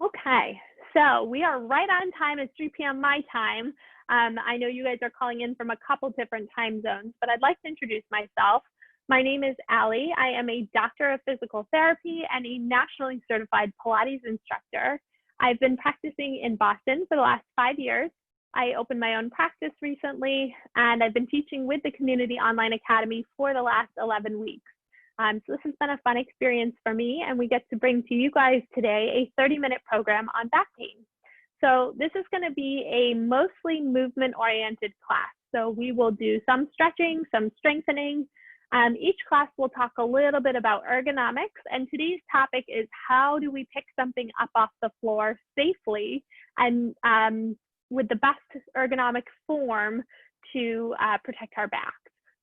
Okay, so we are right on time. It's 3 p.m. my time. I know you guys are calling in from a couple different time zones, but I'd like to introduce myself. My name is Allie. I am a doctor of physical therapy and a nationally certified Pilates instructor. I've been practicing in Boston for the last 5 years. I opened my own practice recently, and I've been teaching with the Community Online Academy for the last 11 weeks. So this has been a fun experience for me, and we get to bring to you guys today a 30-minute program on back pain. So this is going to be a mostly movement-oriented class. So we will do some stretching, some strengthening. Each class will talk a little bit about ergonomics, and today's topic is how do we pick something up off the floor safely and with the best ergonomic form to protect our back.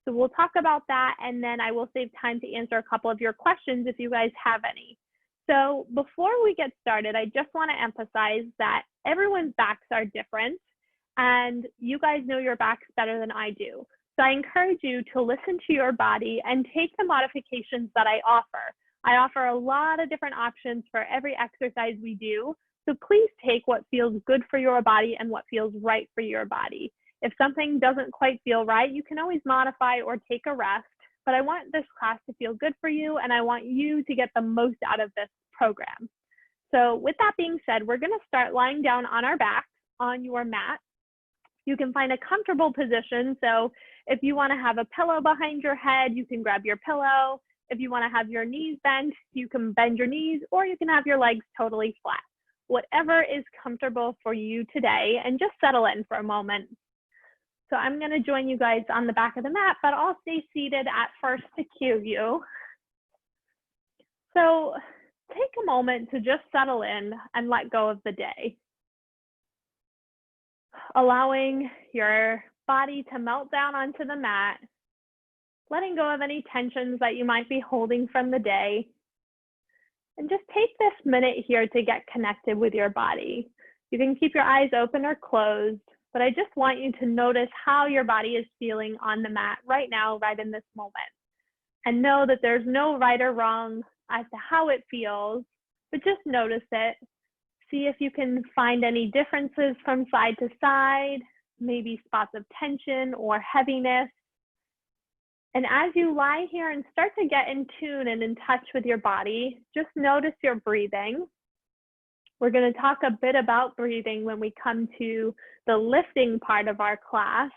So we'll talk about that, and then I will save time to answer a couple of your questions if you guys have any. So before we get started, I just want to emphasize that everyone's backs are different, and you guys know your backs better than I do. So I encourage you to listen to your body and take the modifications that I offer. I offer a lot of different options for every exercise we do, so please take what feels good for your body and what feels right for your body. If something doesn't quite feel right, you can always modify or take a rest, but I want this class to feel good for you, and I want you to get the most out of this program. So with that being said, we're going to start lying down on our back on your mat. You can find a comfortable position. So if you want to have a pillow behind your head, you can grab your pillow. If you want to have your knees bent, you can bend your knees, or you can have your legs totally flat. Whatever is comfortable for you today, and just settle in for a moment. So I'm going to join you guys on the back of the mat, but I'll stay seated at first to cue you. So take a moment to just settle in and let go of the day. Allowing your body to melt down onto the mat, letting go of any tensions that you might be holding from the day. And just take this minute here to get connected with your body. You can keep your eyes open or closed, but I just want you to notice how your body is feeling on the mat right now, right in this moment. And know that there's no right or wrong as to how it feels, but just notice it. See if you can find any differences from side to side, maybe spots of tension or heaviness. And as you lie here and start to get in tune and in touch with your body, just notice your breathing. We're going to talk a bit about breathing when we come to the lifting part of our class.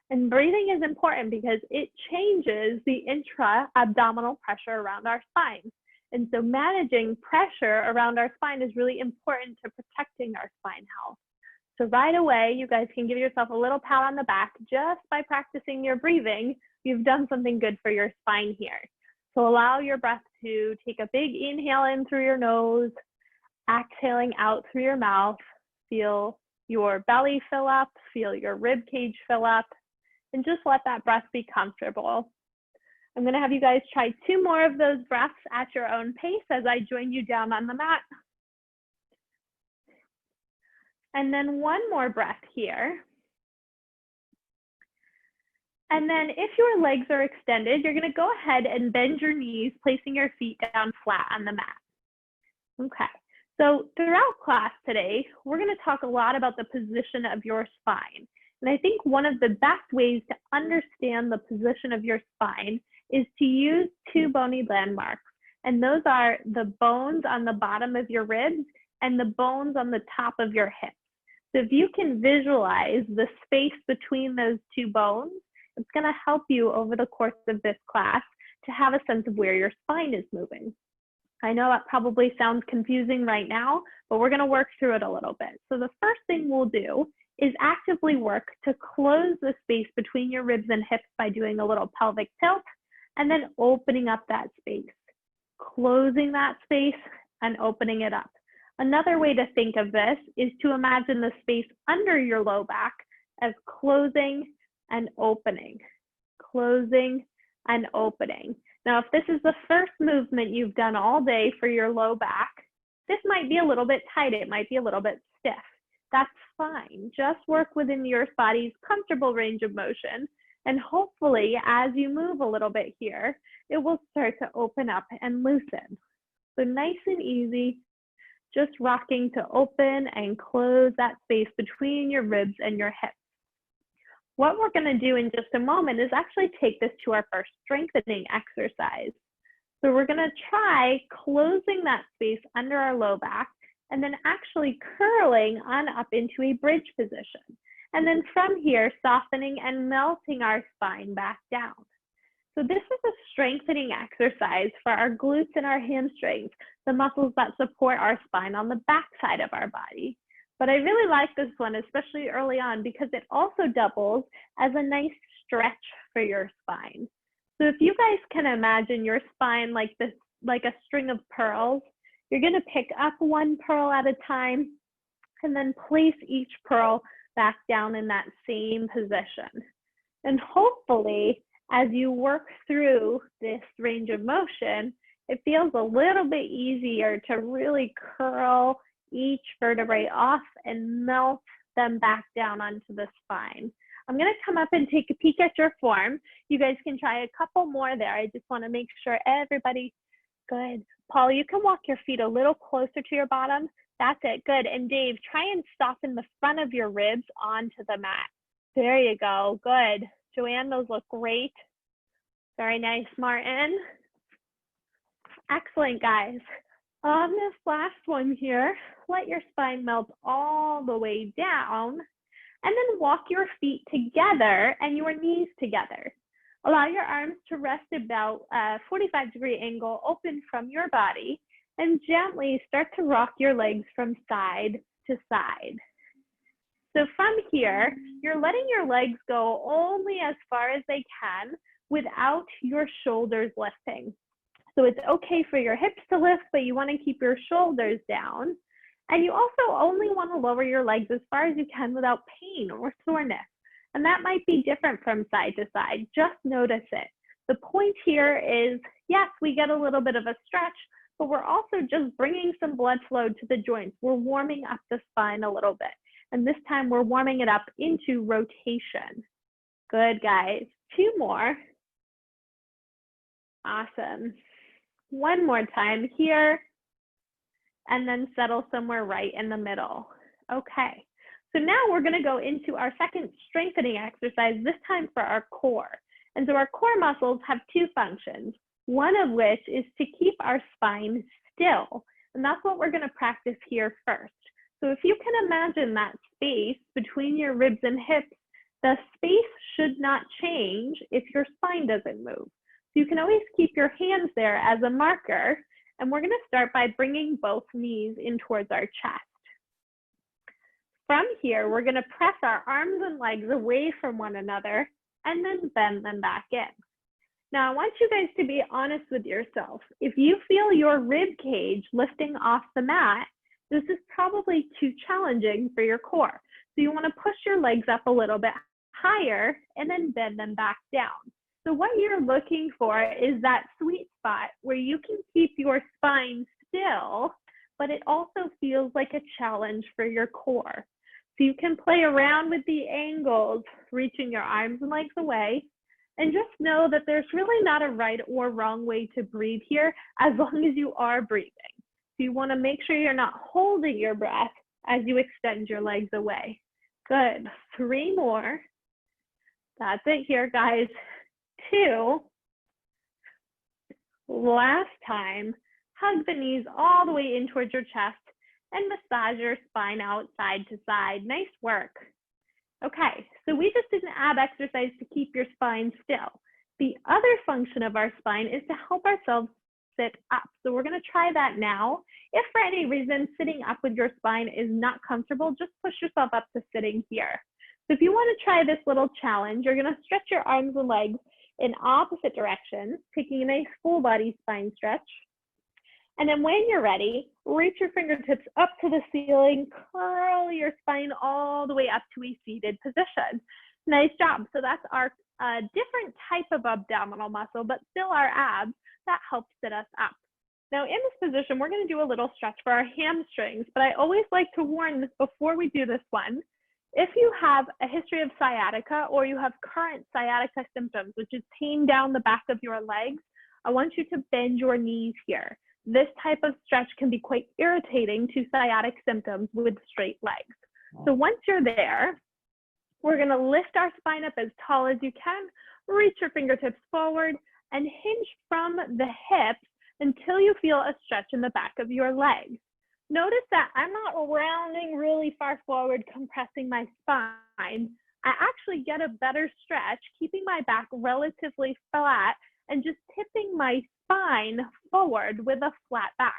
And breathing is important because it changes the intra-abdominal pressure around our spine. And so managing pressure around our spine is really important to protecting our spine health. So right away, you guys can give yourself a little pat on the back just by practicing your breathing. You've done something good for your spine here. So allow your breath to take a big inhale in through your nose, exhaling out through your mouth. Feel your belly fill up, feel your rib cage fill up, and just let that breath be comfortable. I'm going to have you guys try 2 more of those breaths at your own pace as I join you down on the mat. And then 1 more breath here. And then if your legs are extended, you're going to go ahead and bend your knees, placing your feet down flat on the mat. Okay. So throughout class today, we're going to talk a lot about the position of your spine. And I think one of the best ways to understand the position of your spine is to use 2 bony landmarks. And those are the bones on the bottom of your ribs and the bones on the top of your hips. So if you can visualize the space between those 2 bones, it's going to help you over the course of this class to have a sense of where your spine is moving. I know that probably sounds confusing right now, but we're going to work through it a little bit. So the first thing we'll do is actively work to close the space between your ribs and hips by doing a little pelvic tilt and then opening up that space, closing that space and opening it up. Another way to think of this is to imagine the space under your low back as closing and opening, closing and opening. Now, if this is the first movement you've done all day for your low back, this might be a little bit tight. It might be a little bit stiff. That's fine. Just work within your body's comfortable range of motion And hopefully, as you move a little bit here, it will start to open up and loosen. So nice and easy, just rocking to open and close that space between your ribs and your hips. What we're going to do in just a moment is actually take this to our first strengthening exercise. So we're going to try closing that space under our low back and then actually curling on up into a bridge position. And then from here, softening and melting our spine back down. So this is a strengthening exercise for our glutes and our hamstrings, the muscles that support our spine on the back side of our body. But I really like this one, especially early on, because it also doubles as a nice stretch for your spine. So if you guys can imagine your spine like this, like a string of pearls, you're going to pick up one pearl at a time and then place each pearl back down in that same position. And hopefully, as you work through this range of motion, it feels a little bit easier to really curl each vertebrae off and melt them back down onto the spine. I'm going to come up and take a peek at your form. You guys can try a couple more there. I just want to make sure everybody, good. Paul, you can walk your feet a little closer to your bottom. That's it, good. And Dave, try and soften the front of your ribs onto the mat. There you go, good. Joanne, those look great. Very nice, Martin. Excellent, guys. On this last one here, let your spine melt all the way down and then walk your feet together and your knees together. Allow your arms to rest about a 45-degree angle open from your body and gently start to rock your legs from side to side. So from here, you're letting your legs go only as far as they can without your shoulders lifting. So it's okay for your hips to lift, but you want to keep your shoulders down. And you also only want to lower your legs as far as you can without pain or soreness. And that might be different from side to side. Just notice it. The point here is, yes, we get a little bit of a stretch, but we're also just bringing some blood flow to the joints. We're warming up the spine a little bit. And this time we're warming it up into rotation. Good, guys. Two more. Awesome. One more time here. And then settle somewhere right in the middle. Okay. So now we're going to go into our second strengthening exercise, this time for our core. And so our core muscles have two functions, one of which is to keep our spine still. And that's what we're going to practice here first. So if you can imagine that space between your ribs and hips, the space should not change if your spine doesn't move. So you can always keep your hands there as a marker. And we're going to start by bringing both knees in towards our chest. From here, we're going to press our arms and legs away from one another and then bend them back in. Now, I want you guys to be honest with yourself. If you feel your rib cage lifting off the mat, this is probably too challenging for your core. So you want to push your legs up a little bit higher and then bend them back down. So what you're looking for is that sweet spot where you can keep your spine still, but it also feels like a challenge for your core. So you can play around with the angles, reaching your arms and legs away, and just know that there's really not a right or wrong way to breathe here as long as you are breathing. So you want to make sure you're not holding your breath as you extend your legs away. Good. 3 more. That's it here, guys. 2. Last time, hug the knees all the way in towards your chest and massage your spine out side to side. Nice work. Okay, so we just did an ab exercise to keep your spine still. The other function of our spine is to help ourselves sit up. So we're going to try that now. If for any reason sitting up with your spine is not comfortable, just push yourself up to sitting here. So if you want to try this little challenge, you're going to stretch your arms and legs in opposite directions, taking a nice full body spine stretch. And then when you're ready, reach your fingertips up to the ceiling, curl your spine all the way up to a seated position. Nice job. So that's our different type of abdominal muscle, but still our abs that helps sit us up. Now in this position, we're going to do a little stretch for our hamstrings, but I always like to warn before we do this one, If you have a history of sciatica or you have current sciatica symptoms, which is pain down the back of your legs, I want you to bend your knees here. This type of stretch can be quite irritating to sciatic symptoms with straight legs. So once you're there, we're going to lift our spine up as tall as you can, reach your fingertips forward, and hinge from the hips until you feel a stretch in the back of your legs. Notice that I'm not rounding really far forward, compressing my spine. I actually get a better stretch, keeping my back relatively flat and just tipping my spine forward with a flat back.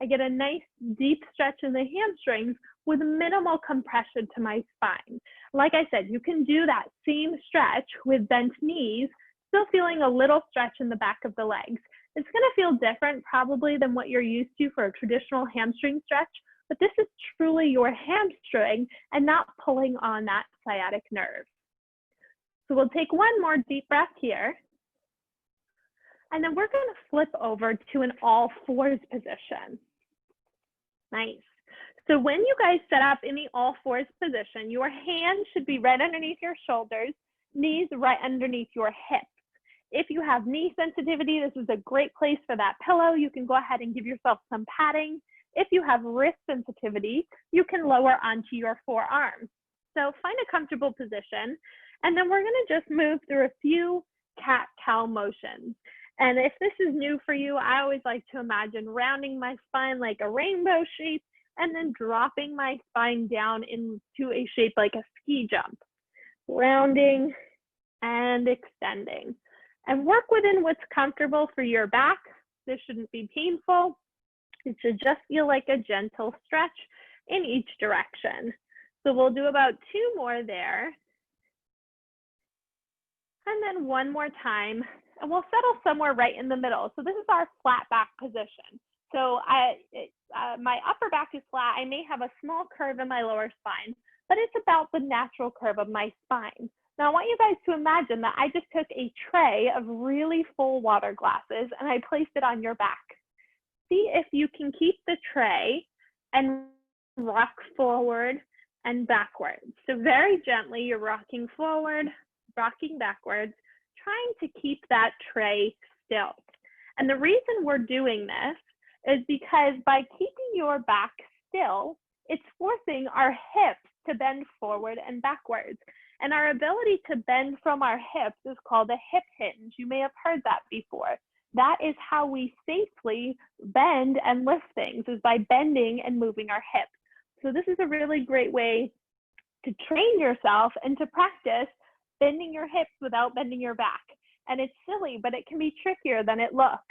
I get a nice deep stretch in the hamstrings with minimal compression to my spine. Like I said, you can do that same stretch with bent knees, still feeling a little stretch in the back of the legs. It's going to feel different probably than what you're used to for a traditional hamstring stretch, but this is truly your hamstring and not pulling on that sciatic nerve. So we'll take one more deep breath here. And then we're going to flip over to an all fours position. Nice. So when you guys set up in the all fours position, your hands should be right underneath your shoulders, knees right underneath your hips. If you have knee sensitivity, this is a great place for that pillow. You can go ahead and give yourself some padding. If you have wrist sensitivity, you can lower onto your forearms. So find a comfortable position, and then we're going to just move through a few cat-cow motions. And if this is new for you, I always like to imagine rounding my spine like a rainbow shape and then dropping my spine down into a shape like a ski jump. Rounding and extending. And work within what's comfortable for your back. This shouldn't be painful. It should just feel like a gentle stretch in each direction. So we'll do about 2 more there. And then one more time, and we'll settle somewhere right in the middle. So this is our flat back position. So my upper back is flat. I may have a small curve in my lower spine, but it's about the natural curve of my spine. Now I want you guys to imagine that I just took a tray of really full water glasses and I placed it on your back. See if you can keep the tray and rock forward and backwards. So very gently, you're rocking forward, rocking backwards, trying to keep that tray still. And the reason we're doing this is because by keeping your back still, it's forcing our hips to bend forward and backwards. And our ability to bend from our hips is called a hip hinge. You may have heard that before. That is how we safely bend and lift things, is by bending and moving our hips. So this is a really great way to train yourself and to practice bending your hips without bending your back. And it's silly, but it can be trickier than it looks.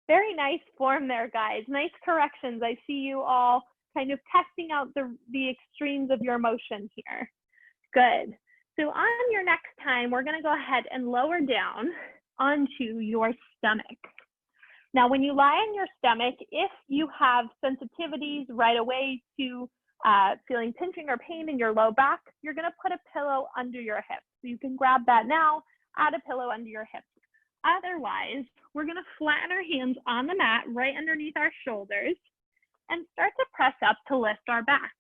Very nice form there, guys. Nice corrections. I see you all kind of testing out the extremes of your motion here. Good. So on your next time, we're going to go ahead and lower down onto your stomach. Now, when you lie on your stomach, if you have sensitivities right away to feeling pinching or pain in your low back, you're going to put a pillow under your hips. So you can grab that now, add a pillow under your hips. Otherwise, we're going to flatten our hands on the mat right underneath our shoulders and start to press up to lift our back.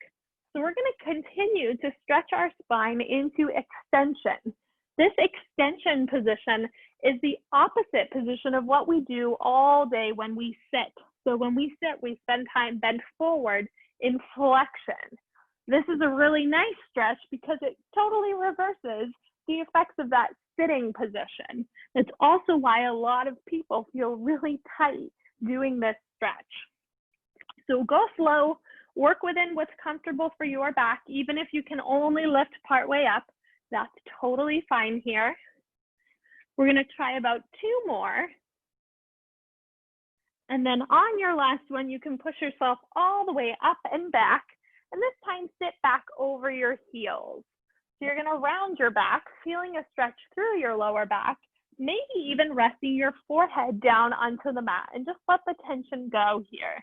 So we're going to continue to stretch our spine into extension. This extension position is the opposite position of what we do all day when we sit. So when we sit, we spend time bent forward in flexion. This is a really nice stretch because it totally reverses the effects of that sitting position. It's also why a lot of people feel really tight doing this stretch. So go slow, work within what's comfortable for your back. Even if you can only lift part way up, that's totally fine here. We're going to try about 2 more. And then on your last one, you can push yourself all the way up and back. And this time, sit back over your heels. So you're going to round your back, feeling a stretch through your lower back, maybe even resting your forehead down onto the mat, and just let the tension go here.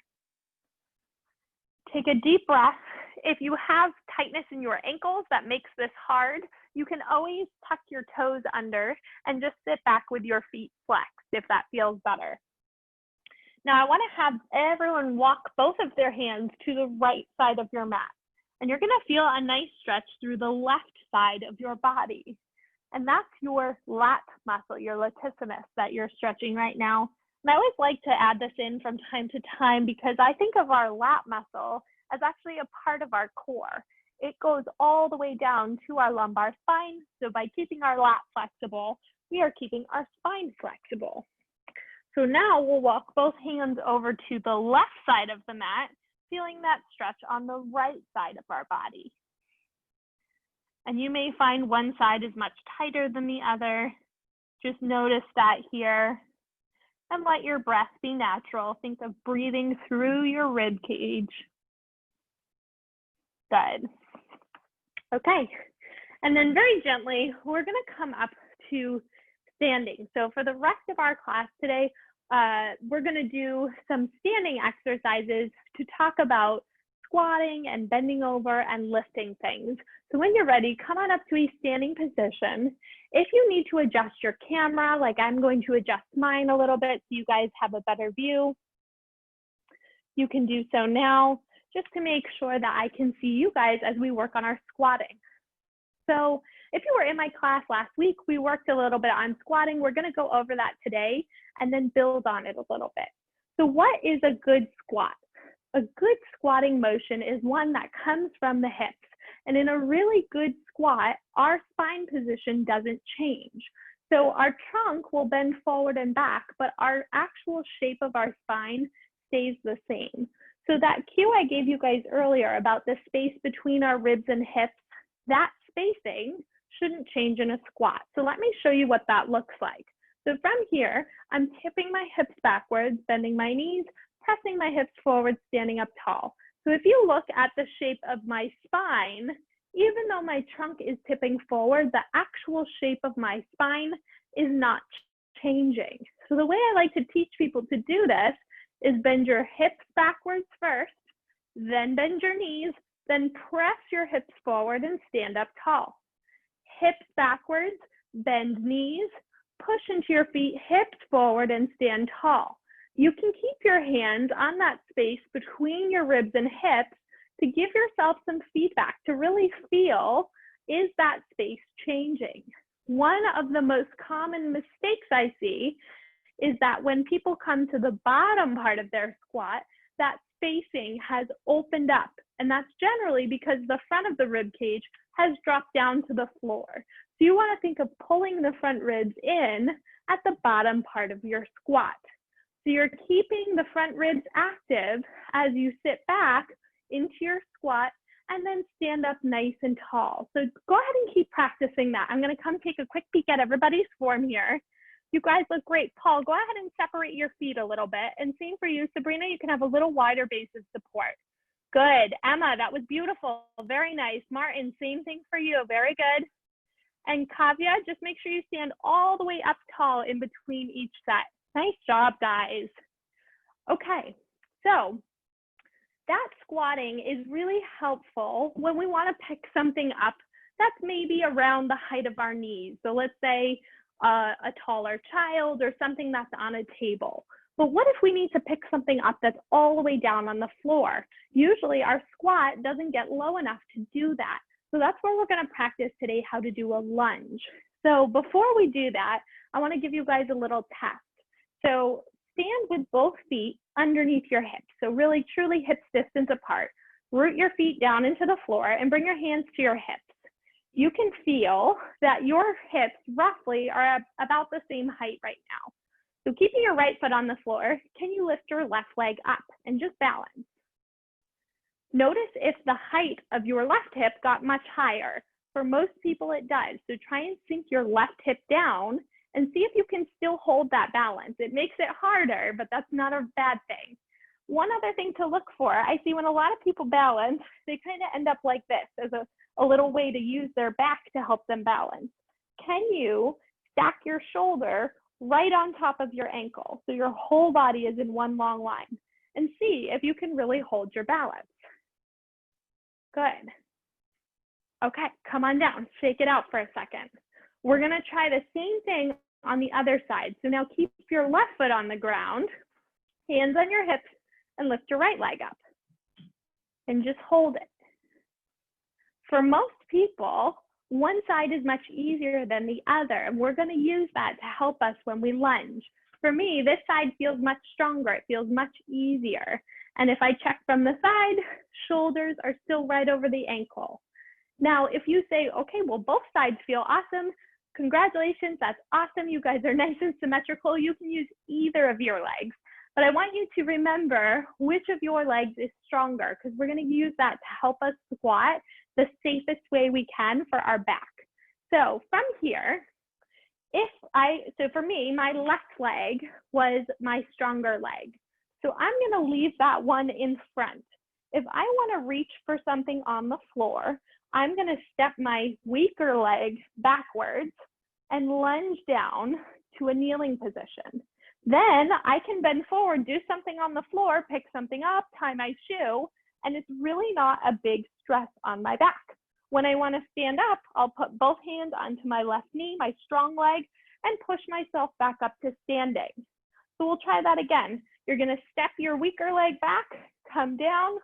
Take a deep breath. If you have tightness in your ankles that makes this hard, you can always tuck your toes under and just sit back with your feet flexed if that feels better. Now I want to have everyone walk both of their hands to the right side of your mat. And you're gonna feel a nice stretch through the left side of your body. And that's your lat muscle, your latissimus that you're stretching right now. And I always like to add this in from time to time because I think of our lat muscle as actually a part of our core. It goes all the way down to our lumbar spine. So by keeping our lat flexible, we are keeping our spine flexible. So now we'll walk both hands over to the left side of the mat, feeling that stretch on the right side of our body. And you may find one side is much tighter than the other. Just notice that here and let your breath be natural. Think of breathing through your rib cage. Good. Okay. And then very gently, we're going to come up to standing. So for the rest of our class today, we're going to do some standing exercises to talk about squatting and bending over and lifting things. So when you're ready, come on up to a standing position. If you need to adjust your camera, like I'm going to adjust mine a little bit so you guys have a better view, you can do so now, just to make sure that I can see you guys as we work on our squatting. So if you were in my class last week, we worked a little bit on squatting. We're going to go over that today and then build on it a little bit. So what is a good squat? A good squatting motion is one that comes from the hips. And in a really good squat, our spine position doesn't change. So our trunk will bend forward and back, but our actual shape of our spine stays the same. So that cue I gave you guys earlier about the space between our ribs and hips, that spacing shouldn't change in a squat. So let me show you what that looks like. So from here, I'm tipping my hips backwards, bending my knees, pressing my hips forward, standing up tall. So if you look at the shape of my spine, even though my trunk is tipping forward, the actual shape of my spine is not changing. So the way I like to teach people to do this is bend your hips backwards first, then bend your knees, then press your hips forward and stand up tall. Hips backwards, bend knees, push into your feet, hips forward and stand tall. You can keep your hands on that space between your ribs and hips to give yourself some feedback to really feel, is that space changing? One of the most common mistakes I see is that when people come to the bottom part of their squat, that spacing has opened up. And that's generally because the front of the rib cage has dropped down to the floor. So you want to think of pulling the front ribs in at the bottom part of your squat. So you're keeping the front ribs active as you sit back into your squat and then stand up nice and tall. So go ahead and keep practicing that. I'm going to come take a quick peek at everybody's form here. You guys look great. Paul, go ahead and separate your feet a little bit. And same for you, Sabrina, you can have a little wider base of support. Good. Emma, that was beautiful. Very nice. Martin, same thing for you. Very good. And Kavya, just make sure you stand all the way up tall in between each set. Nice job, guys. Okay, so that squatting is really helpful when we want to pick something up that's maybe around the height of our knees. So let's say a taller child or something that's on a table. But what if we need to pick something up that's all the way down on the floor? Usually our squat doesn't get low enough to do that. So that's where we're going to practice today how to do a lunge. So before we do that, I want to give you guys a little test. So stand with both feet underneath your hips. So really, truly hips distance apart. Root your feet down into the floor and bring your hands to your hips. You can feel that your hips roughly are about the same height right now. So keeping your right foot on the floor, can you lift your left leg up and just balance? Notice if the height of your left hip got much higher. For most people it does. So try and sink your left hip down and see if you can still hold that balance. It makes it harder, but that's not a bad thing. One other thing to look for, I see when a lot of people balance, they kind of end up like this as a little way to use their back to help them balance. Can you stack your shoulder right on top of your ankle so your whole body is in one long line? And see if you can really hold your balance. Good. Okay, come on down, shake it out for a second. We're gonna try the same thing on the other side. So now keep your left foot on the ground, hands on your hips, and lift your right leg up. And just hold it. For most people, one side is much easier than the other, and we're going to use that to help us when we lunge. For me, this side feels much stronger. It feels much easier. And if I check from the side, shoulders are still right over the ankle. Now, if you say, okay, well, both sides feel awesome, congratulations, that's awesome. You guys are nice and symmetrical. You can use either of your legs. But I want you to remember which of your legs is stronger, because we're going to use that to help us squat the safest way we can for our back. So from here, so for me, my left leg was my stronger leg. So I'm going to leave that one in front. If I want to reach for something on the floor, I'm going to step my weaker leg backwards and lunge down to a kneeling position. Then I can bend forward, do something on the floor, pick something up, tie my shoe, and it's really not a big stress on my back. When I want to stand up, I'll put both hands onto my left knee, my strong leg, and push myself back up to standing. So we'll try that again. You're going to step your weaker leg back, come down,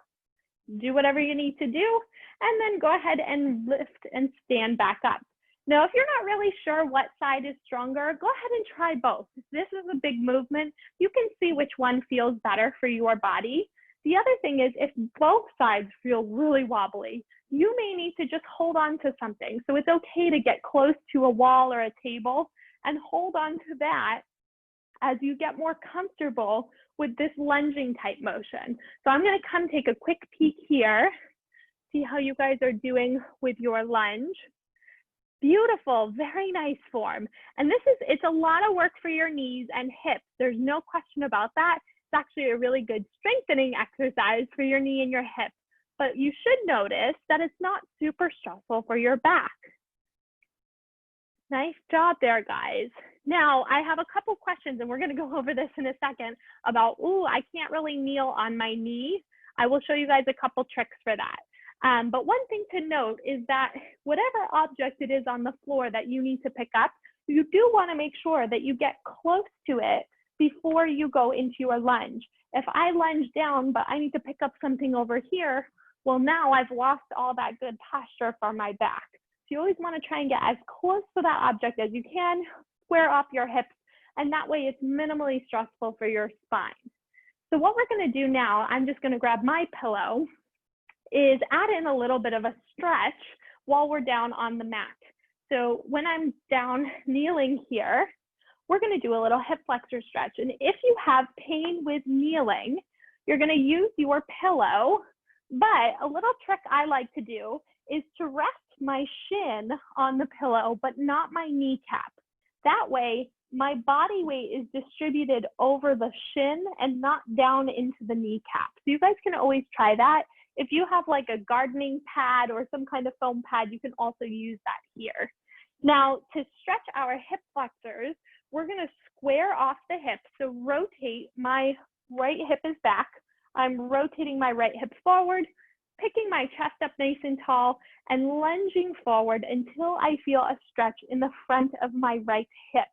do whatever you need to do, and then go ahead and lift and stand back up. Now, if you're not really sure what side is stronger, go ahead and try both. This is a big movement. You can see which one feels better for your body. The other thing is, if both sides feel really wobbly, you may need to just hold on to something. So it's okay to get close to a wall or a table and hold on to that as you get more comfortable with this lunging type motion. So I'm going to come take a quick peek here, see how you guys are doing with your lunge. Beautiful, very nice form. And it's a lot of work for your knees and hips. There's no question about that. It's actually a really good strengthening exercise for your knee and your hip. But you should notice that it's not super stressful for your back. Nice job there, guys. Now, I have a couple questions, and we're going to go over this in a second about, I can't really kneel on my knee. I will show you guys a couple tricks for that. But one thing to note is that whatever object it is on the floor that you need to pick up, you do want to make sure that you get close to it before you go into your lunge. If I lunge down, but I need to pick up something over here, well, now I've lost all that good posture for my back. So you always want to try and get as close to that object as you can, square off your hips, and that way it's minimally stressful for your spine. So what we're going to do now, I'm just going to grab my pillow, is add in a little bit of a stretch while we're down on the mat. So when I'm down kneeling here, we're going to do a little hip flexor stretch. And if you have pain with kneeling, you're going to use your pillow, but a little trick I like to do is to rest my shin on the pillow, but not my kneecap. That way, my body weight is distributed over the shin and not down into the kneecap. So you guys can always try that. If you have like a gardening pad or some kind of foam pad, you can also use that here. Now, to stretch our hip flexors, we're going to square off the hip. So rotate, my right hip is back. I'm rotating my right hip forward, picking my chest up nice and tall, and lunging forward until I feel a stretch in the front of my right hip.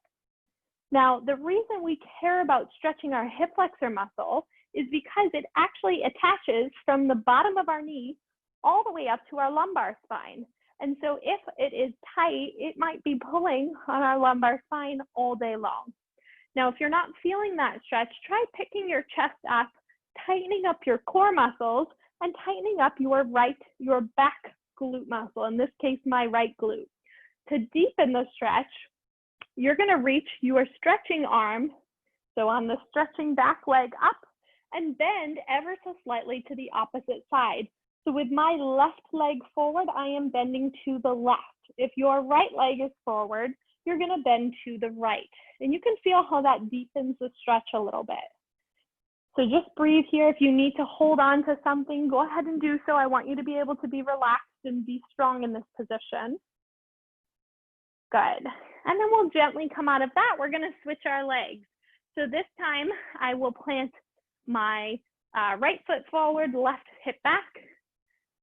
Now, the reason we care about stretching our hip flexor muscle is because it actually attaches from the bottom of our knee all the way up to our lumbar spine. And so if it is tight, it might be pulling on our lumbar spine all day long. Now, if you're not feeling that stretch, try picking your chest up, tightening up your core muscles, and tightening up your back glute muscle, in this case, my right glute. To deepen the stretch, you're going to reach your stretching arm, so on the stretching back leg up, and bend ever so slightly to the opposite side. So with my left leg forward, I am bending to the left. If your right leg is forward, you're going to bend to the right. And you can feel how that deepens the stretch a little bit. So just breathe here. If you need to hold on to something, go ahead and do so. I want you to be able to be relaxed and be strong in this position. Good. And then we'll gently come out of that. We're going to switch our legs. So this time I will plant my right foot forward, left hip back.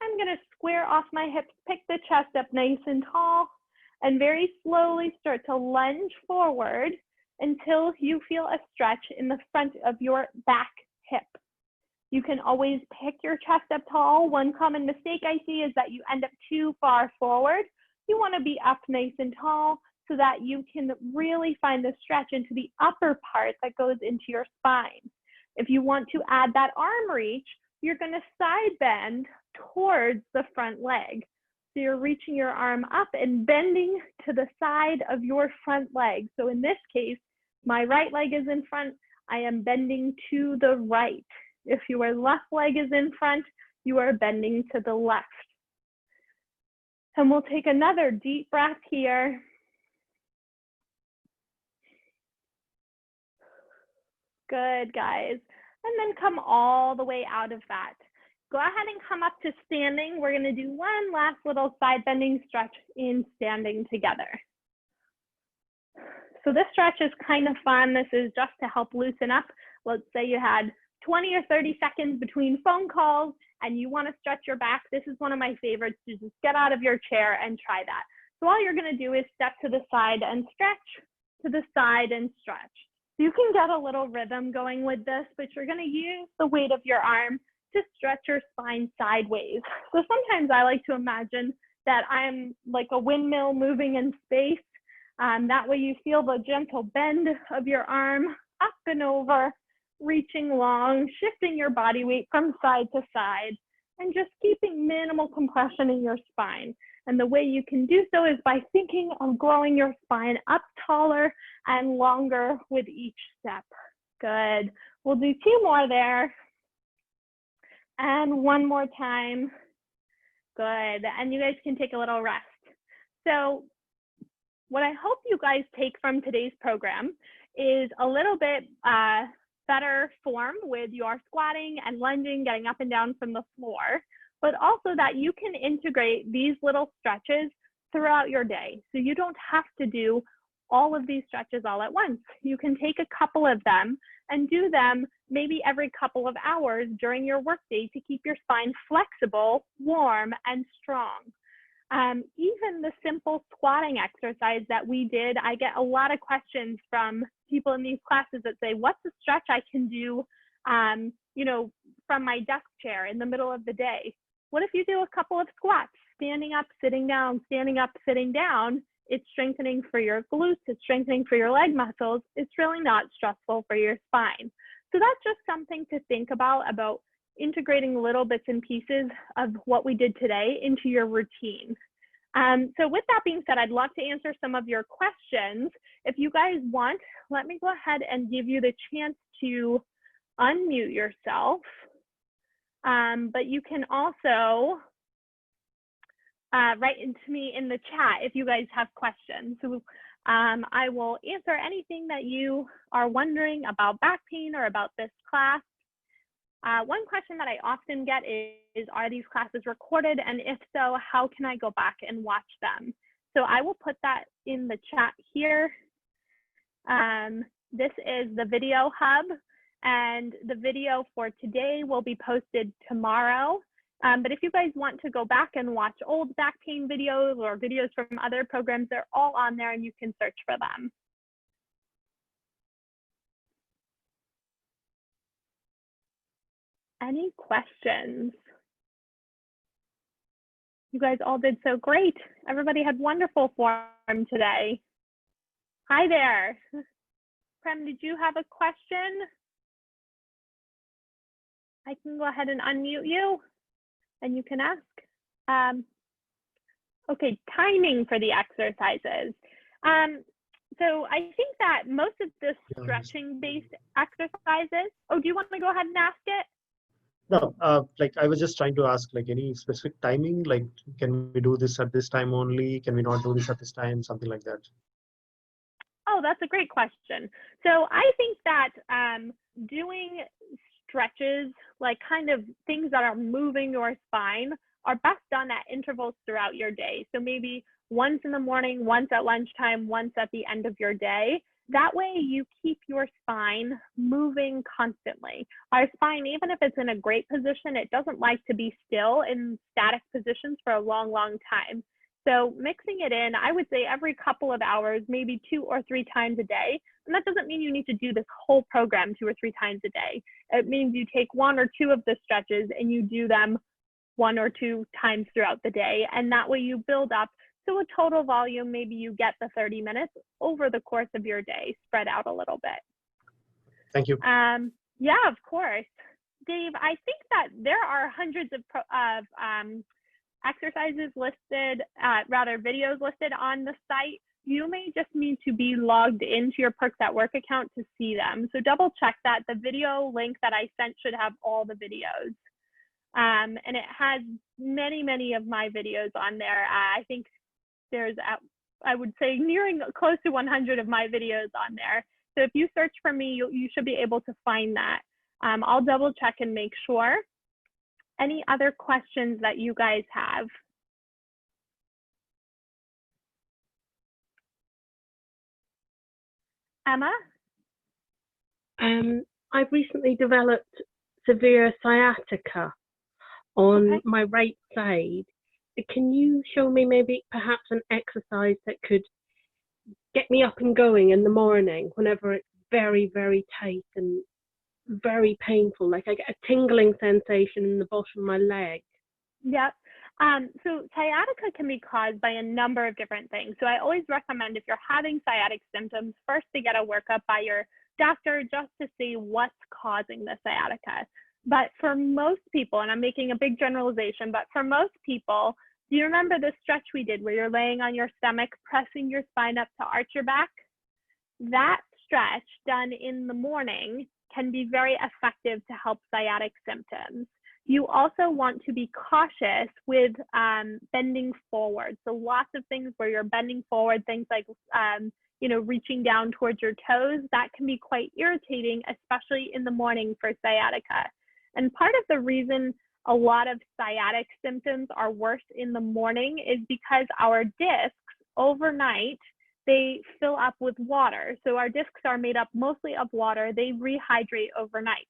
I'm going to square off my hips, pick the chest up nice and tall, and very slowly start to lunge forward until you feel a stretch in the front of your back hip. You can always pick your chest up tall. One common mistake I see is that you end up too far forward. You want to be up nice and tall so that you can really find the stretch into the upper part that goes into your spine. If you want to add that arm reach, you're going to side bend towards the front leg. So you're reaching your arm up and bending to the side of your front leg. So in this case, my right leg is in front, I am bending to the right. If your left leg is in front, you are bending to the left. And we'll take another deep breath here. Good, guys. And then come all the way out of that. Go ahead and come up to standing. We're going to do one last little side bending stretch in standing together. So this stretch is kind of fun. This is just to help loosen up. Let's say you had 20 or 30 seconds between phone calls and you want to stretch your back. This is one of my favorites, to just get out of your chair and try that. So all you're going to do is step to the side and stretch, to the side and stretch. You can get a little rhythm going with this, but you're going to use the weight of your arm to stretch your spine sideways. So sometimes I like to imagine that I'm like a windmill moving in space. That way you feel the gentle bend of your arm up and over, reaching long, shifting your body weight from side to side, and just keeping minimal compression in your spine. And the way you can do so is by thinking of growing your spine up taller and longer with each step. Good. We'll do two more there. And one more time. Good. And you guys can take a little rest. So what I hope you guys take from today's program is a little bit better form with your squatting and lunging, getting up and down from the floor, but also that you can integrate these little stretches throughout your day. So you don't have to do all of these stretches all at once. You can take a couple of them and do them maybe every couple of hours during your workday to keep your spine flexible, warm, and strong. Even the simple squatting exercise that we did, I get a lot of questions from people in these classes that say, what's a stretch I can do, you know, from my desk chair in the middle of the day? What if you do a couple of squats, standing up, sitting down, standing up, sitting down? It's strengthening for your glutes, it's strengthening for your leg muscles. It's really not stressful for your spine. So that's just something to think about integrating little bits and pieces of what we did today into your routine. So with that being said, I'd love to answer some of your questions. If you guys want, let me go ahead and give you the chance to unmute yourself. But you can also write into me in the chat if you guys have questions. So I will answer anything that you are wondering about back pain or about this class. One question that I often get is, are these classes recorded? And if so, how can I go back and watch them? So I will put that in the chat here. This is the Video Hub, and the video for today will be posted tomorrow. But if you guys want to go back and watch old back pain videos or videos from other programs, they're all on there and you can search for them. Any questions? You guys all did so great. Everybody had wonderful form today. Hi there. Prem, did you have a question? I can go ahead and unmute you and you can ask. Okay, timing for the exercises. So I think that most of the stretching-based exercises, oh, do you want to go ahead and ask it? No, like I was just trying to ask, like, any specific timing, like, can we do this at this time only? Can we not do this at this time? Something like that. Oh, that's a great question. So I think that doing stretches, like kind of things that are moving your spine, are best done at intervals throughout your day. So maybe once in the morning, once at lunchtime, once at the end of your day. That way you keep your spine moving constantly. Our spine, even if it's in a great position, it doesn't like to be still in static positions for a long, long time. So mixing it in, I would say every couple of hours, maybe 2 or 3 times a day. And that doesn't mean you need to do this whole program 2 or 3 times a day. It means you take 1 or 2 of the stretches and you do them 1 or 2 times throughout the day. And that way you build up to a total volume. Maybe you get the 30 minutes over the course of your day, spread out a little bit. Thank you. Yeah, of course. Dave, I think that there are hundreds of exercises listed, videos listed on the site. You may just need to be logged into your Perks at Work account to see them. So double check that. The video link that I sent should have all the videos. And it has many, many of my videos on there. I think there's, I would say, nearing close to 100 of my videos on there. So if you search for me, you should be able to find that. I'll double check and make sure. Any other questions that you guys have? Emma? I've recently developed severe sciatica on my right side. Can you show me maybe perhaps an exercise that could get me up and going in the morning whenever it's very, very tight and very painful? Like I get a tingling sensation in the bottom of my leg. Yep. So sciatica can be caused by a number of different things. So I always recommend, if you're having sciatic symptoms, first to get a workup by your doctor just to see what's causing the sciatica. But for most people, and I'm making a big generalization, but for most people, do you remember the stretch we did where you're laying on your stomach, pressing your spine up to arch your back? That stretch done in the morning can be very effective to help sciatic symptoms. You also want to be cautious with bending forward. So lots of things where you're bending forward, things like reaching down towards your toes, that can be quite irritating, especially in the morning for sciatica. And part of the reason a lot of sciatic symptoms are worse in the morning is because our discs overnight, they fill up with water. So our discs are made up mostly of water. They rehydrate overnight.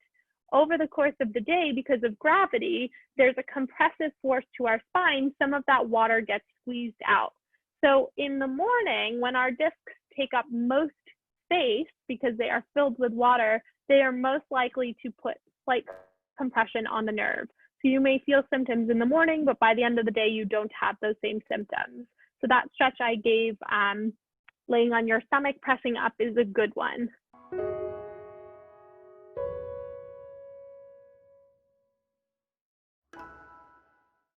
Over the course of the day, because of gravity, there's a compressive force to our spine. Some of that water gets squeezed out. So in the morning, when our discs take up most space because they are filled with water, they are most likely to put slight compression on the nerve. So you may feel symptoms in the morning, but by the end of the day, you don't have those same symptoms. So that stretch I gave, laying on your stomach, pressing up, is a good one.